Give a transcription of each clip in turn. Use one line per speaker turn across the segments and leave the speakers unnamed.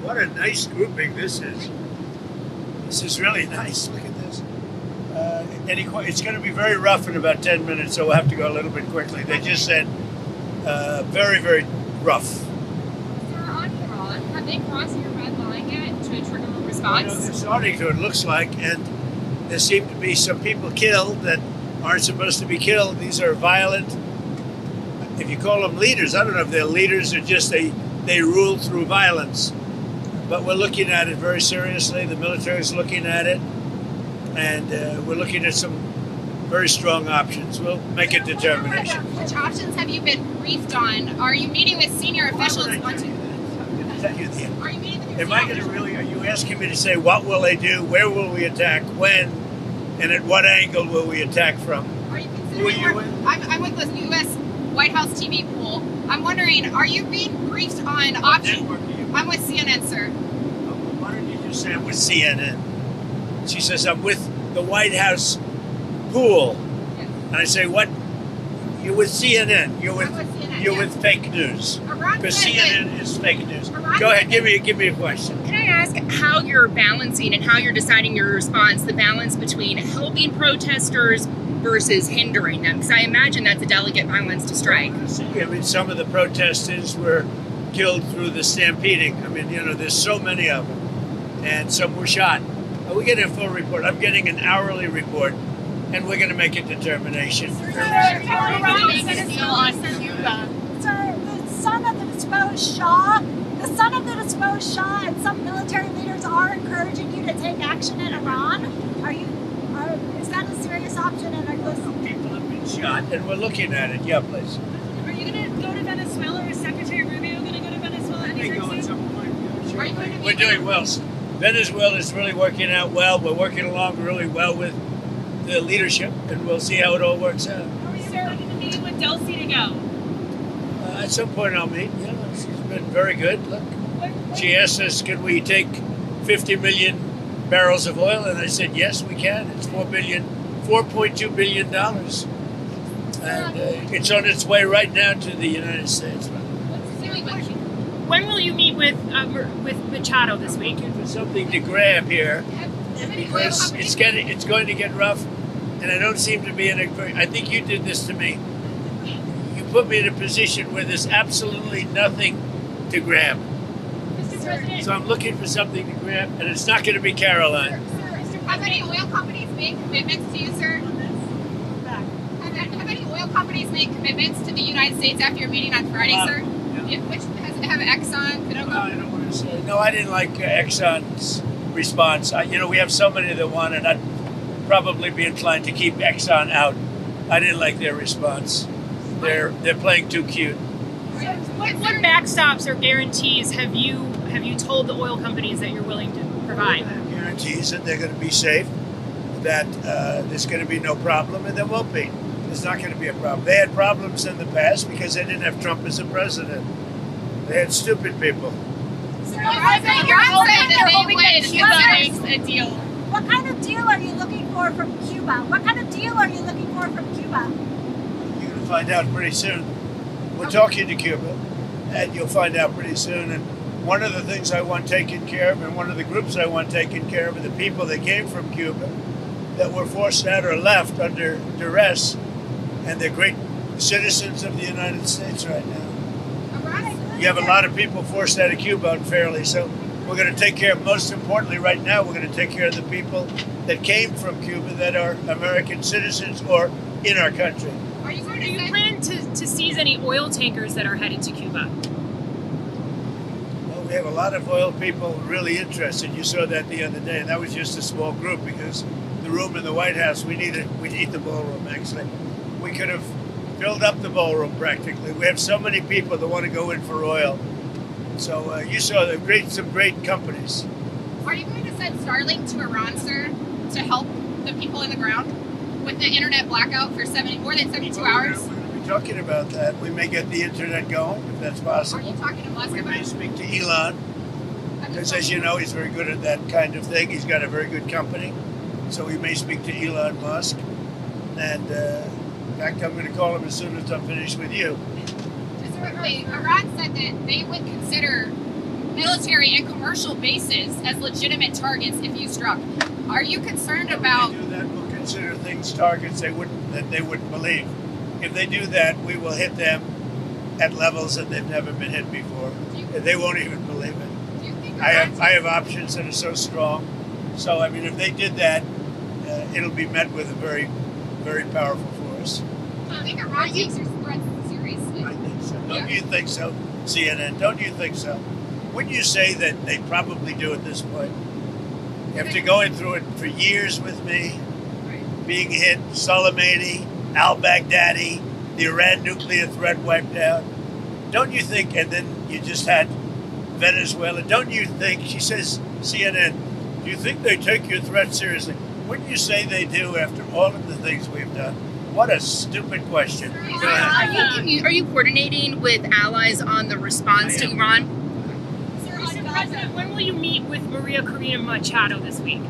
What a nice grouping this is. This is really nice. Look at this. It's going to be very rough in about 10 minutes, so we'll have to go a little bit quickly. They just said very, very rough.
Sir, on Iran, have they crossed your red line yet to trigger a response?
I know they're starting to, it looks like, and there seem to be some people killed that aren't supposed to be killed. These are violent, if you call them leaders, I don't know if they're leaders or just they rule through violence. But we're looking at it very seriously. The military is looking at it, and we're looking at some very strong options. We'll make a determination.
Which options have you been briefed on? Are you meeting with senior officials?
I'm going to tell you the
Are you meeting with
Am I going to really, are you asking me to say what will they do, where will we attack, when, and at what angle will we attack from?
Are you
Who are you with?
I'm with the U.S. White House TV pool. I'm wondering, are you being briefed on options?
Network are you?
I'm with CNN, sir.
Why don't you just say I'm with CNN? She says, I'm with the White House pool.
Yes.
And I say, what? You're with CNN. You're with,
I'm with CNN,
you're
yes.
with fake news.
Iran
Because
said
CNN is fake news.
Iran
Go ahead,
said
give me a question.
Can I ask how you're balancing and how you're deciding your response, the balance between helping protesters versus hindering them? Because I imagine that's a delicate balance to strike.
I mean, some of the protesters were killed through the stampeding. I mean, you know, there's so many of them. And some were shot. We're getting a full report. I'm getting an hourly report, and we're going to make a determination.
Sir, the son of the deposed Shah, and some military leaders are encouraging you to take action in Iran. Is that a serious option? And are
Some people have been shot, and we're looking at it. Yeah, please.
Are you going to go to Venezuela, or is Secretary Rubio going to go to Venezuela
We go at some point. Yeah, sure.
Are you going to
We're doing well. Venezuela is really working out well. We're working along really well with the leadership, and we'll see how it all works out.
Are you going to meet with Delsey to go?
At some point I'll meet. Yeah, she's been very good. Look, she asked us, could we take 50 million barrels of oil? And I said, yes, we can. It's $4.2 billion. And it's on its way right now to the United States.
When will you meet with Machado this week?
Looking for something to grab here because it's going to get rough, and I don't seem to be in a very, I think you did this to me. You put me in a position where there's absolutely nothing to grab.
Mr. President,
So I'm looking for something to grab, and it's not going to be Caroline.
Have any oil companies made commitments to you, sir? Have any oil companies made commitments to the United States after your meeting on Friday, sir?
Yeah.
Which have Exxon,
No, I don't want to say. No, I didn't like Exxon's response. We have so many that want it. I'd probably be inclined to keep Exxon out. I didn't like their response. They're playing too cute.
what backstops or guarantees have you told the oil companies that you're willing to provide?
Guarantees that they're going to be safe, that there's going to be no problem, and there won't be. There's not going to be a problem. They had problems in the past because they didn't have Trump as a president. They had stupid people.
You're saying that they would
Cuba makes a deal.
What kind of deal are you looking for from Cuba? What kind of deal are you looking for from Cuba?
You're going to find out pretty soon. We're talking to Cuba, and you'll find out pretty soon. And one of the things I want taken care of, and one of the groups I want taken care of, are the people that came from Cuba that were forced out or left under duress, and they're great citizens of the United States right now. You have a lot of people forced out of Cuba unfairly, so we're going to take care of, most importantly right now, we're going to take care of the people that came from Cuba that are American citizens or in our country.
Are you going
Do you
to
plan to seize any oil tankers that are headed to Cuba?
Well, we have a lot of oil people really interested. You saw that the other day, and that was just a small group because the room in the White House, we need the ballroom, actually. We could have filled up the ballroom practically. We have so many people that want to go in for oil. So you saw some great companies.
Are you going to send Starlink to Iran, sir, to help the people in the ground with the internet blackout for more than 72 hours?
We're going to be talking about that. We may get the internet going, if that's
Are
possible.
you talking to Musk
We
about
may
it?
speak to Elon, because as you know, he's very good at that kind of thing. He's got a very good company. So we may speak to Elon Musk. And in fact, I'm going to call him as soon as I'm finished with you.
Iran said that they would consider military and commercial bases as legitimate targets if you struck. Are you concerned about?
If they do that, we'll consider things targets they wouldn't believe. If they do that, we will hit them at levels that they've never been hit before. They won't even believe it.
Do you think
I have options that are so strong. So I mean, if they did that, it'll be met with a very, very powerful force.
Do you think Iran takes your threats seriously?
I think so. Don't you think so, CNN? Don't you think so? Wouldn't you say that they probably do at this point? After going through it for years with me, being hit, Soleimani, al-Baghdadi, the Iran nuclear threat wiped out. Don't you think, and then you just had Venezuela, don't you think, she says, CNN, do you think they take your threat seriously? Wouldn't you say they do after all of the things we've done? What a stupid question. Go ahead.
Are you coordinating with allies on the response to Iran?
Mr. President, when will you meet with Maria Corina Machado this week?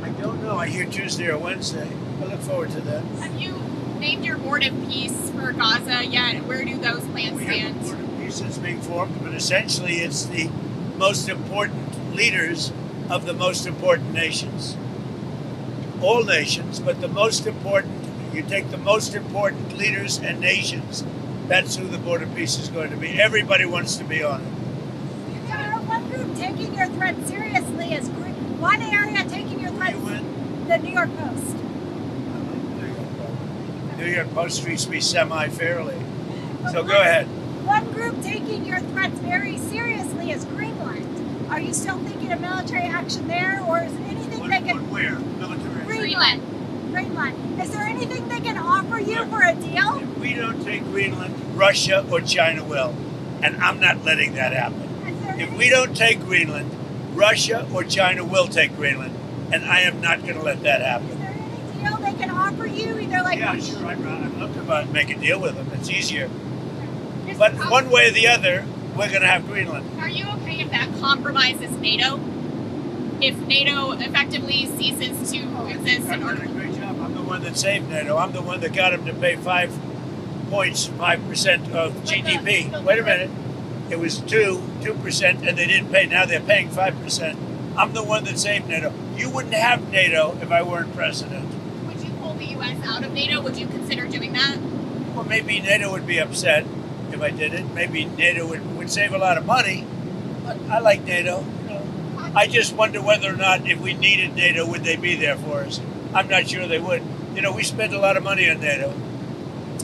I don't know. I hear Tuesday or Wednesday. I look forward to that.
Have you named your board of peace for Gaza yet? Where do those plans
We have
stand?
a board of peace that's being formed, but essentially it's the most important leaders of the most important nations. All nations, but the most important, you take the most important leaders and nations, that's who the board of peace is going to be. Everybody wants to be on it.
One group taking your threat seriously is one area taking your threat. The New York Post.
New York Post treats me semi-fairly. So go ahead.
One group taking your threats very seriously is Greenland. Are you still thinking of military action there, or is there anything they can?
Where? Military.
Greenland.
Greenland. Is there anything they can offer you for a deal?
If we don't take Greenland, Russia or China will. And I'm not letting that happen. If we don't take Greenland, Russia or China will take Greenland. And I am not going to let that happen.
Is there any deal they can offer you? Either like
Yeah, sure. I'd love to make a deal with them. It's easier. But one way or the other, we're going to have Greenland.
Are you okay if that compromises NATO? If NATO effectively ceases to exist in
I've
order
done a great job. I'm the one that saved NATO. I'm the one that got them to pay 5% of GDP. Wait a minute. It was 2%, and they didn't pay. Now they're paying 5%. I'm the one that saved NATO. You wouldn't have NATO if I weren't president.
Would you pull the U.S. out of NATO? Would you consider doing that?
Well, maybe NATO would be upset if I did it. Maybe NATO would save a lot of money. But I like NATO. I just wonder whether or not if we needed NATO, would they be there for us? I'm not sure they would. We spend a lot of money on NATO,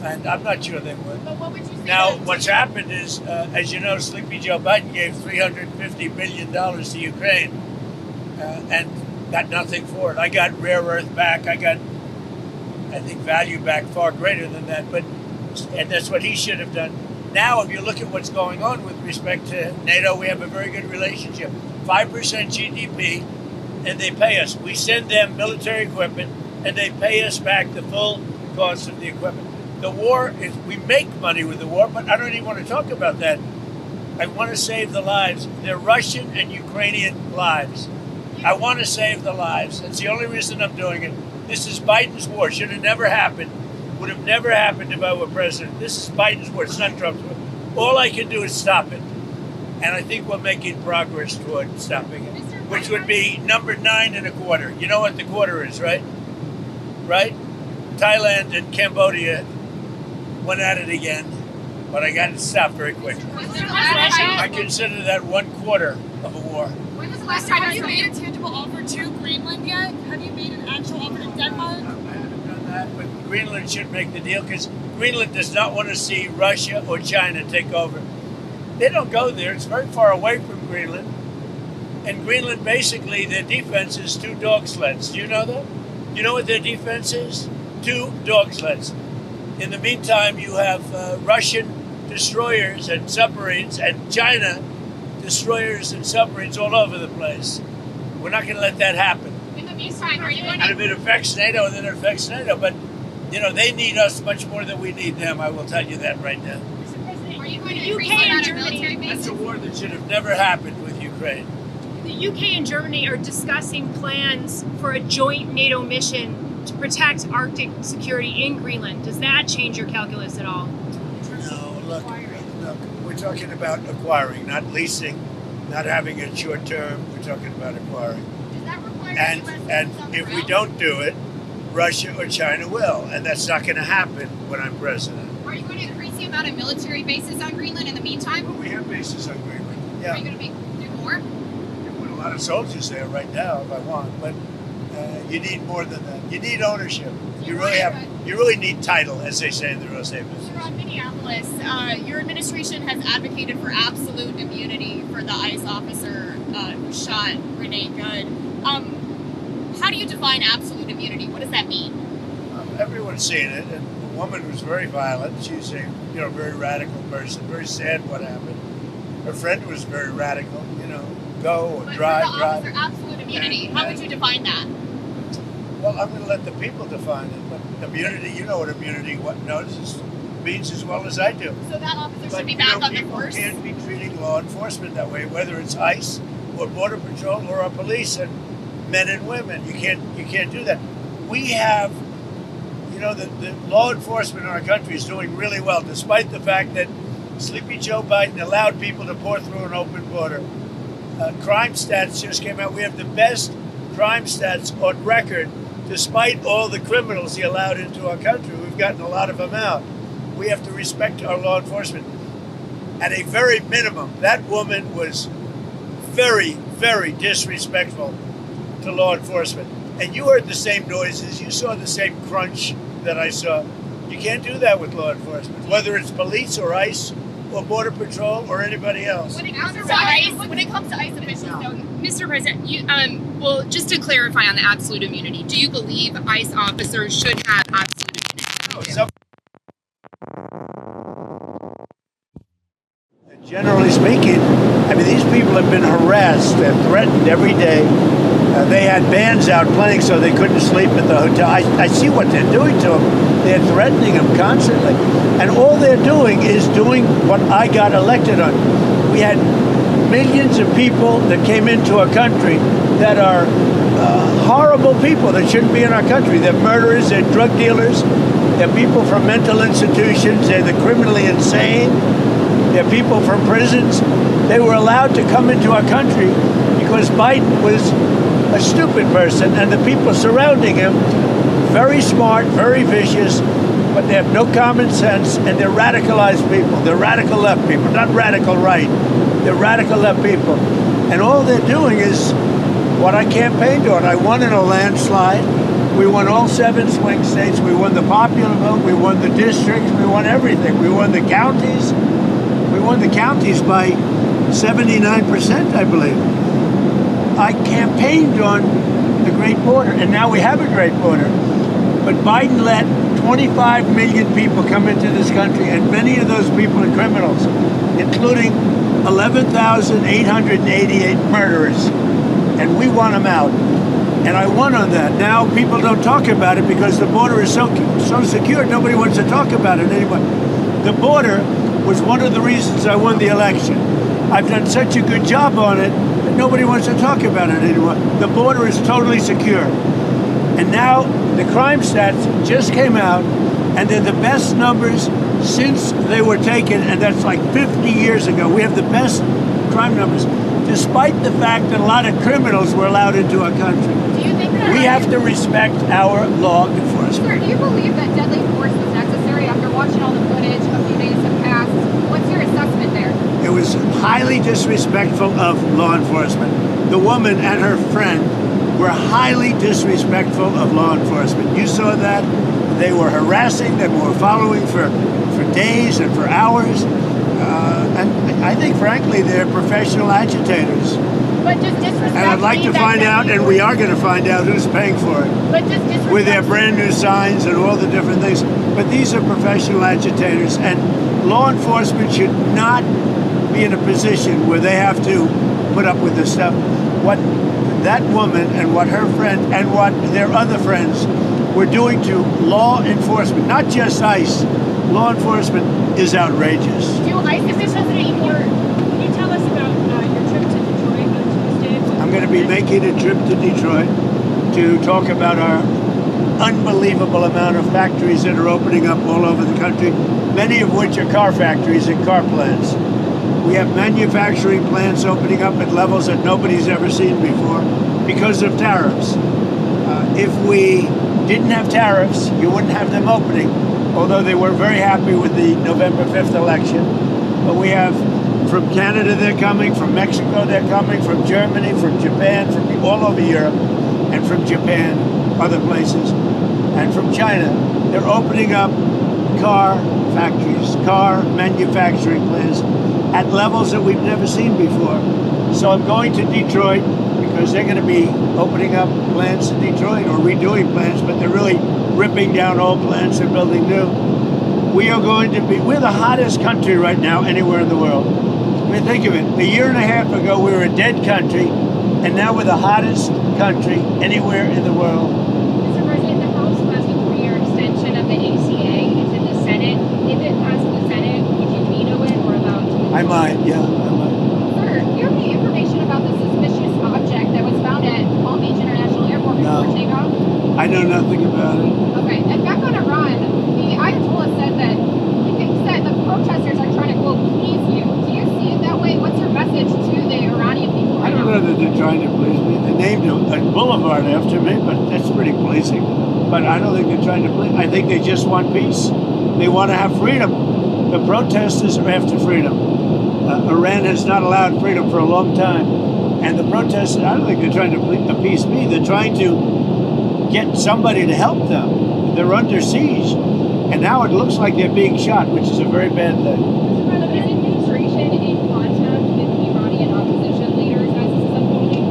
and I'm not sure they would.
But what would you say?
Now, what's happened is, as you know, Sleepy Joe Biden gave $350 billion to Ukraine and got nothing for it. I got rare earth back. I got, I think, value back far greater than that. And that's what he should have done. Now, if you look at what's going on with respect to NATO, we have a very good relationship. 5% GDP, and they pay us. We send them military equipment, and they pay us back the full cost of the equipment. The war is, we make money with the war, but I don't even want to talk about that. I want to save the lives. They're Russian and Ukrainian lives. I want to save the lives. That's the only reason I'm doing it. This is Biden's war. Should have never happened. Would have never happened if I were president. This is Biden's war. It's not Trump's war. All I can do is stop it. And I think we're making progress toward stopping it, which would be number 9.25. You know what the quarter is, right? Right? Thailand and Cambodia went at it again, but I got it stopped very quick. I consider that 1/4 of a war.
When was the last time you made a tangible offer to Greenland yet? Have you made an actual offer to Denmark?
I haven't done that, but Greenland should make the deal because Greenland does not want to see Russia or China take over. They don't go there. It's very far away from Greenland. And Greenland, basically, their defense is 2 dog sleds. Do you know that? You know what their defense is? 2 dog sleds. In the meantime, you have Russian destroyers and submarines and China destroyers and submarines all over the place. We're not going to let that happen.
In the meantime, are you going
And if it affects NATO, then it affects NATO. But, they need us much more than we need them. I will tell you that right now.
Are you going to
The UK
Greenland
and
on a
Germany-
military
That's
base?
a war that should have never happened with Ukraine.
The UK and Germany are discussing plans for a joint NATO mission to protect Arctic security in Greenland. Does that change your calculus at all?
No, look, we're talking about acquiring, not leasing. not having it short term. We're talking about acquiring.
Does that require
And
US
and
troops on the
if we
ground?
don't do it, Russia or China will, and that's not going to happen when I'm president.
Are you going to increase the amount of military bases on Greenland in the meantime?
But we have bases on Greenland.
Are
Yeah,
you going to do more?
you put a lot of soldiers there right now if I want, but you need more than that. You need ownership. You really need title, as they say in the real estate business.
You're on Minneapolis. Your administration has advocated for absolute immunity for the ICE officer who shot Renee Good. How do you define absolute immunity? What does that mean?
Everyone's seen it, and the woman was very violent. She's a very radical person. Very sad what happened. Her friend was very radical. Go or
But
drive.
for the officer, absolute immunity. How would you define that?
Well, I'm going to let the people define it. But immunity, you know what immunity means as well as I do.
So that officer
But
should be back on the
people
force.
can't be treating law enforcement that way, whether it's ICE or Border Patrol or our police and men and women. You can't do that. We have, the law enforcement in our country is doing really well, despite the fact that Sleepy Joe Biden allowed people to pour through an open border. Crime stats just came out. We have the best crime stats on record, despite all the criminals he allowed into our country. We've gotten a lot of them out. We have to respect our law enforcement. At a very minimum, that woman was very, very disrespectful to law enforcement. And you heard the same noises. You saw the same crunch that I saw. You can't do that with law enforcement, whether it's police or ICE or Border Patrol or anybody else.
When it comes to ICE officials, though,
Mr. President, well, just to clarify on the absolute immunity, do you believe ICE officers should have absolute immunity?
Generally speaking, these people have been harassed and threatened every day. They had bands out playing so they couldn't sleep at the hotel. I see what they're doing to them. They're threatening them constantly. And all they're doing is doing what I got elected on. We had millions of people that came into our country that are horrible people that shouldn't be in our country. They're murderers, they're drug dealers, they're people from mental institutions, they're the criminally insane, they're people from prisons. They were allowed to come into our country because Biden was a stupid person, and the people surrounding him, very smart, very vicious, but they have no common sense, and they're radicalized people. They're radical left people, not radical right. They're radical left people. And all they're doing is what I campaigned on. I won in a landslide. We won all 7 swing states. We won the popular vote. We won the districts. We won everything. We won the counties. We won the counties by 79%, I believe. I campaigned on the Great Border, and now we have a Great Border. But Biden let 25 million people come into this country, and many of those people are criminals, including 11,888 murderers. And we want them out. And I won on that. Now people don't talk about it because the border is so secure, nobody wants to talk about it anymore. The border was one of the reasons I won the election. I've done such a good job on it that nobody wants to talk about it anymore. The border is totally secure. And now the crime stats just came out, and they're the best numbers since they were taken, and that's like 50 years ago. We have the best crime numbers, despite the fact that a lot of criminals were allowed into our country.
do you think that
We have to respect our law enforcement.
Sir, do you believe that deadly force was necessary after watching all the footage a few days have passed? What's your assessment there?
It was highly disrespectful of law enforcement. The woman and her friend were highly disrespectful of law enforcement. You saw that. They were harassing them, were following for days and for hours. And I think, frankly, they're professional agitators.
But does disrespect
And I'd like to find out, and we are going to find out who's paying for it,
But does disrespect
with their brand new signs and all the different things. But these are professional agitators, and law enforcement should not be in a position where they have to put up with this stuff. What that woman and what her friend and what their other friends were doing to law enforcement, not just ICE, law enforcement is outrageous.
do ICE officials anymore?
Can you tell us about your trip to Detroit on Tuesday?
I'm going to be making a trip to Detroit to talk about our unbelievable amount of factories that are opening up all over the country, many of which are car factories and car plants. We have manufacturing plants opening up at levels that nobody's ever seen before because of tariffs. If we didn't have tariffs, you wouldn't have them opening, although they were very happy with the November 5th election. But we have, from Canada they're coming, from Mexico they're coming, from Germany, from Japan, from all over Europe, and from Japan, other places, and from China. They're opening up car factories, car manufacturing plants at levels that we've never seen before. So I'm going to Detroit because they're going to be opening up plants in Detroit or redoing plants, but they're really ripping down old plants and building new. We're the hottest country right now anywhere in the world. I mean, think of it. A year and a half ago, we were a dead country, and now we're the hottest country anywhere in the world.
Mr. President, the House passed a 3-year extension of the ACA. It's in the Senate. If it passed in the Senate, would you veto it or allow it to?
I might, yeah, I might.
Sir, do you have any information about the suspicious object that was found at Palm Beach International Airport before takeoff?
I know nothing about it.
Okay, and back on Iran, the Ayatollah said that he thinks that the protesters are trying to, quote, please you. Do you see it that way? What's your message to the Iranian people
I
right
don't
now?
know that they're trying to please me. They named a boulevard after me, but that's pretty pleasing. But I don't think they're trying to please. I think they just want peace. They want to have freedom. The protesters are after freedom. Iran has not allowed freedom for a long time. And the protesters, I don't think they're trying to appease me. They're trying to get somebody to help them. They're under siege. And now it looks like they're being shot, which is a very bad thing.
Is the administration in contact with the Iranian opposition leaders as this is unfolding?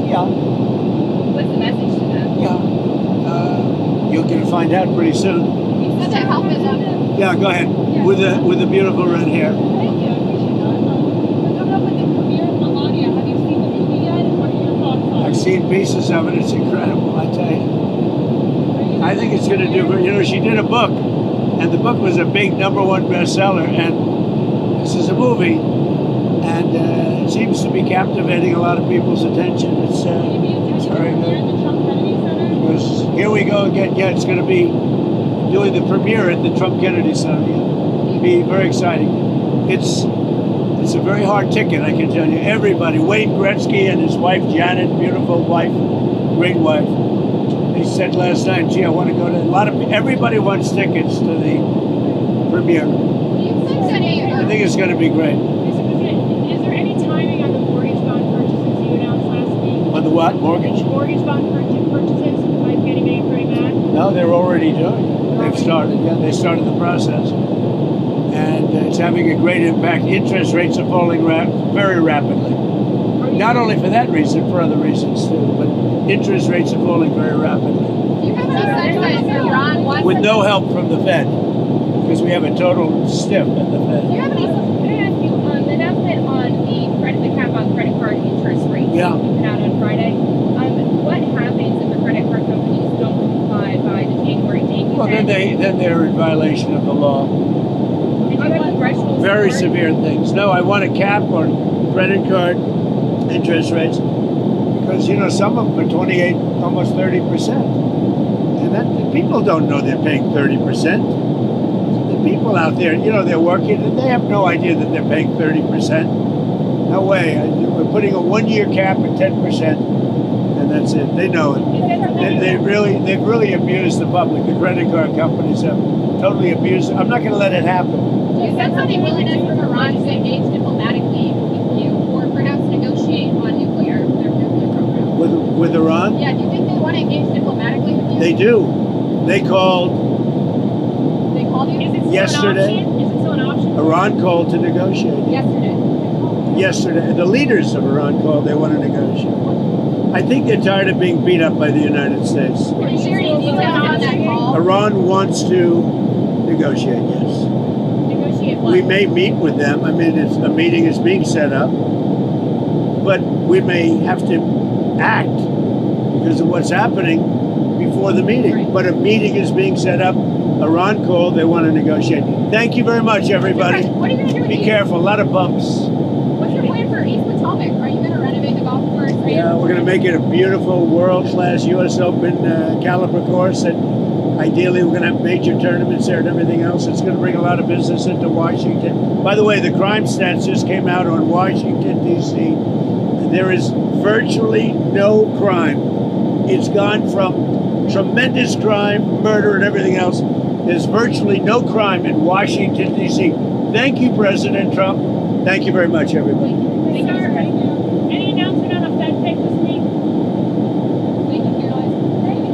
Yeah.
What's the message to them?
Yeah. You're going to find out pretty soon.
You said that help is on.
Yeah, go ahead. With the beautiful red hair.
Thank you, I appreciate that. Coming up with the premiere of Melania, have you seen the movie yet? And what are your thoughts on
I've
it?
seen pieces of it. It's incredible, I tell you. I think it's going to do, she did a book, and the book was a big #1 bestseller, and this is a movie, and it seems to be captivating a lot of people's attention. It's very good.
The Trump Kennedy Center?
Because here we go again. Yeah, it's going to be doing the premiere at the Trump Kennedy Center. Yeah. It'll be very exciting. It's a very hard ticket, I can tell you. Everybody, Wayne Gretzky and his wife Janet, beautiful wife, great wife. They said last night, gee, I want to go to everybody wants tickets to the premiere.
Do you think that
I think it's going to be great.
Mr. President, is there any timing on the mortgage bond purchases you announced last week?
On the what? Mortgage?
Mortgage bond purchases, like Fannie Mae and Freddie Mac?
No, they're already doing it. They've started. Yeah, they started the process. And it's having a great impact. Interest rates are falling very rapidly. Not only for that reason, for other reasons too, but interest rates are falling very rapidly.
Do you have any sense that Iran wants
With no help from the Fed, because we have a total stiff at the
Do
Fed.
you have any
Can I ask you, the announcement on the cap on credit card interest rates
Yeah.
came out on Friday. What happens if the credit card companies don't comply by the January date?
Well, then they're in violation of the law.
And do you have thresholds?
Very
for it?
severe things. No, I want a cap on credit card interest rates because some of them are 28, almost 30%, and that people don't know they're paying 30%. The people out there, they're working and they have no idea that they're paying 30%. No way. We're putting a 1-year cap at 10%, and that's it. They know it. They've really abused the public. The credit card companies have totally abused it. I'm not going to let it happen.
Do you sense any willingness from Iran to engage diplomatically with you, or perhaps negotiate on their nuclear program?
With Iran?
Yeah, do you think they want to engage diplomatically with you?
They do. They called
They called you?
Is it still
Yesterday.
an option? Is it still an option?
Iran called to negotiate. Yesterday, the leaders of Iran called. They want to negotiate. I think they're tired of being beat up by the United States.
Can you share any details on that call?
Iran wants to negotiate. Yes.
Negotiate what?
We may meet with them. I mean, a meeting is being set up, but we may have to act because of what's happening before the meeting.
Right.
But a meeting is being set up. Iran called. They want to negotiate. Thank you very much, everybody.
What are you going to do with
Be
East?
careful. A lot of bumps.
What's your plan for East Potomac? Are you going to renovate the golf course?
Yeah, we're going to make it a beautiful world-class U.S. Open caliber course, and Ideally, we're going to have major tournaments there and everything else. It's going to bring a lot of business into Washington. By the way, the crime stats just came out on Washington, D.C. There is virtually no crime. It's gone from tremendous crime, murder, and everything else. There's virtually no crime in Washington, D.C. Thank you, President Trump. Thank you very much, everybody.
Sir,